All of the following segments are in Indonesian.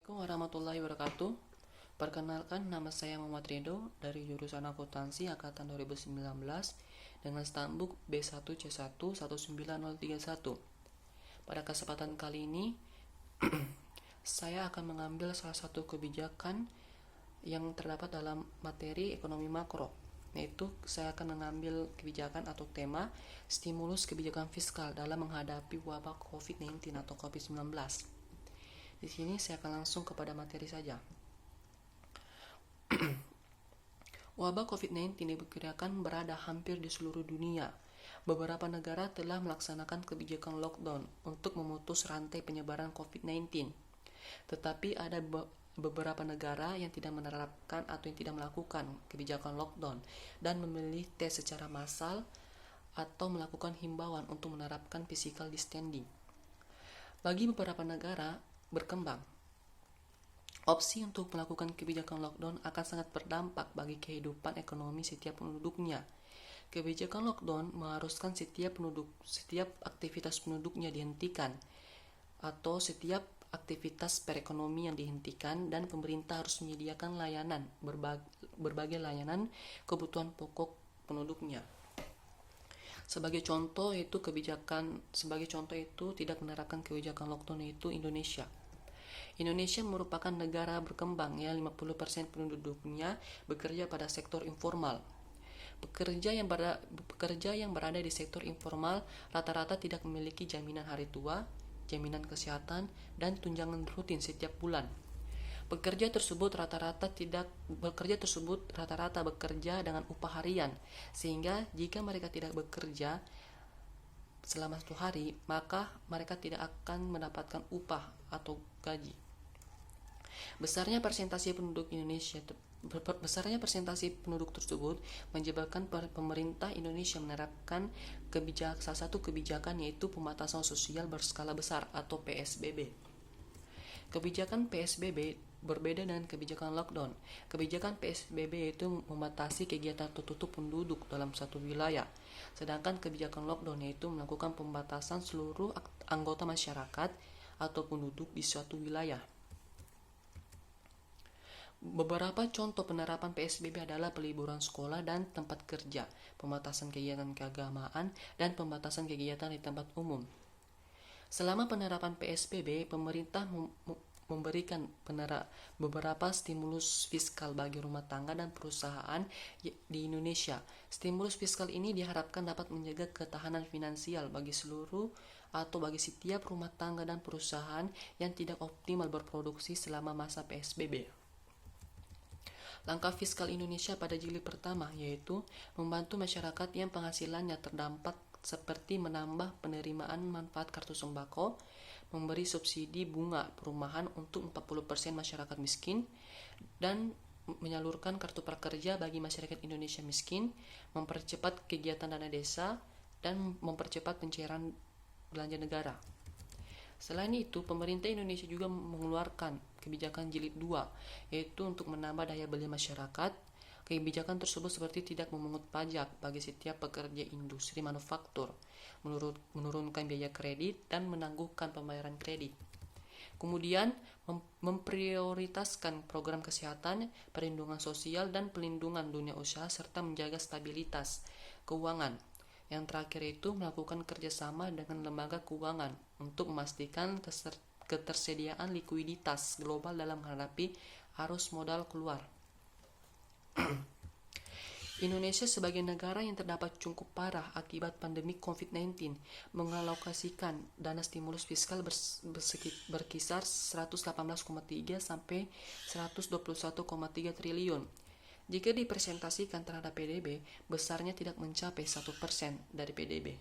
Assalamualaikum warahmatullahi wabarakatuh. Perkenalkan, nama saya Muhammad Ridho dari jurusan Akuntansi Angkatan 2019 dengan stambuk B1C1 19031. Pada kesempatan kali ini, saya akan mengambil salah satu kebijakan yang terdapat dalam materi ekonomi makro, yaitu saya akan mengambil kebijakan atau tema stimulus kebijakan fiskal dalam menghadapi wabah COVID-19 atau COVID-19. Di sini saya akan langsung kepada materi saja. Wabah COVID-19 diperkirakan berada hampir di seluruh dunia. Beberapa negara telah melaksanakan kebijakan lockdown untuk memutus rantai penyebaran COVID-19. Tetapi ada beberapa negara yang tidak menerapkan atau yang tidak melakukan kebijakan lockdown dan memilih tes secara massal atau melakukan himbauan untuk menerapkan physical distancing. Bagi beberapa negara berkembang, opsi untuk melakukan kebijakan lockdown akan sangat berdampak bagi kehidupan ekonomi setiap penduduknya. Kebijakan lockdown mengharuskan setiap aktivitas penduduknya dihentikan atau setiap aktivitas perekonomian dihentikan, dan pemerintah harus menyediakan layanan berbagai layanan kebutuhan pokok penduduknya. Sebagai contoh itu tidak menerapkan kebijakan lockdown yaitu Indonesia. Indonesia merupakan negara berkembang yang 50% penduduknya bekerja pada sektor informal. Pekerja yang berada di sektor informal rata-rata tidak memiliki jaminan hari tua, jaminan kesehatan, dan tunjangan rutin setiap bulan. Pekerja tersebut rata-rata bekerja dengan upah harian, sehingga jika mereka tidak bekerja selama 1 hari, maka mereka tidak akan mendapatkan upah atau gaji. Besarnya persentase penduduk tersebut menyebabkan pemerintah Indonesia menerapkan salah satu kebijakan, yaitu pembatasan sosial berskala besar atau PSBB. Kebijakan PSBB berbeda dengan kebijakan lockdown. Kebijakan PSBB itu membatasi kegiatan tertutup penduduk dalam satu wilayah, sedangkan kebijakan lockdown yaitu melakukan pembatasan seluruh anggota masyarakat atau penduduk di suatu wilayah. Beberapa contoh penerapan PSBB adalah peliburan sekolah dan tempat kerja, pembatasan kegiatan keagamaan, dan pembatasan kegiatan di tempat umum. Selama penerapan PSBB, pemerintah memberikan beberapa stimulus fiskal bagi rumah tangga dan perusahaan di Indonesia. Stimulus fiskal ini diharapkan dapat menjaga ketahanan finansial bagi setiap rumah tangga dan perusahaan yang tidak optimal berproduksi selama masa PSBB. Langkah fiskal Indonesia pada jilid pertama yaitu membantu masyarakat yang penghasilannya terdampak, seperti menambah penerimaan manfaat kartu sembako, memberi subsidi bunga perumahan untuk 40% masyarakat miskin, dan menyalurkan kartu prakerja bagi masyarakat Indonesia miskin, mempercepat kegiatan dana desa, dan mempercepat pencairan belanja negara. Selain itu, pemerintah Indonesia juga mengeluarkan kebijakan jilid 2, yaitu untuk menambah daya beli masyarakat. Kebijakan tersebut seperti tidak memungut pajak bagi setiap pekerja industri manufaktur, menurunkan biaya kredit, dan menangguhkan pembayaran kredit. Kemudian, memprioritaskan program kesehatan, perlindungan sosial, dan pelindungan dunia usaha, serta menjaga stabilitas keuangan. Yang terakhir itu melakukan kerjasama dengan lembaga keuangan untuk memastikan ketersediaan likuiditas global dalam menghadapi arus modal keluar. Indonesia sebagai negara yang terdapat cukup parah akibat pandemi COVID-19 mengalokasikan dana stimulus fiskal berkisar 118,3 sampai 121,3 triliun. Jika dipresentasikan terhadap PDB, besarnya tidak mencapai 1% dari PDB.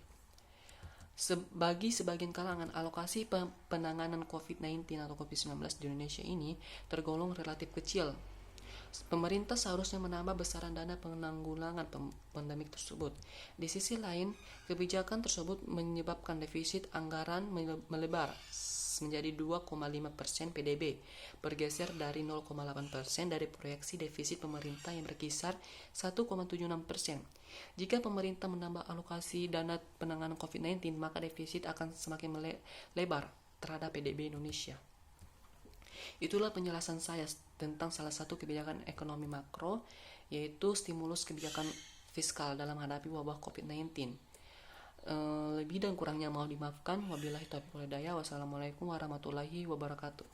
Bagi sebagian kalangan, alokasi penanganan COVID-19 atau COVID-19 di Indonesia ini tergolong relatif kecil. Pemerintah seharusnya menambah besaran dana penanggulangan pandemi tersebut. Di sisi lain, kebijakan tersebut menyebabkan defisit anggaran melebar menjadi 2,5% PDB, bergeser dari 0,8% dari proyeksi defisit pemerintah yang berkisar 1,76%. Jika pemerintah menambah alokasi dana penanganan COVID-19, maka defisit akan semakin lebar terhadap PDB Indonesia. Itulah penjelasan saya tentang salah satu kebijakan ekonomi makro, yaitu stimulus kebijakan fiskal dalam menghadapi wabah COVID-19. Lebih dan kurangnya mohon dimaafkan. Wabillahi taufiq wal hidayah. Wassalamualaikum warahmatullahi wabarakatuh.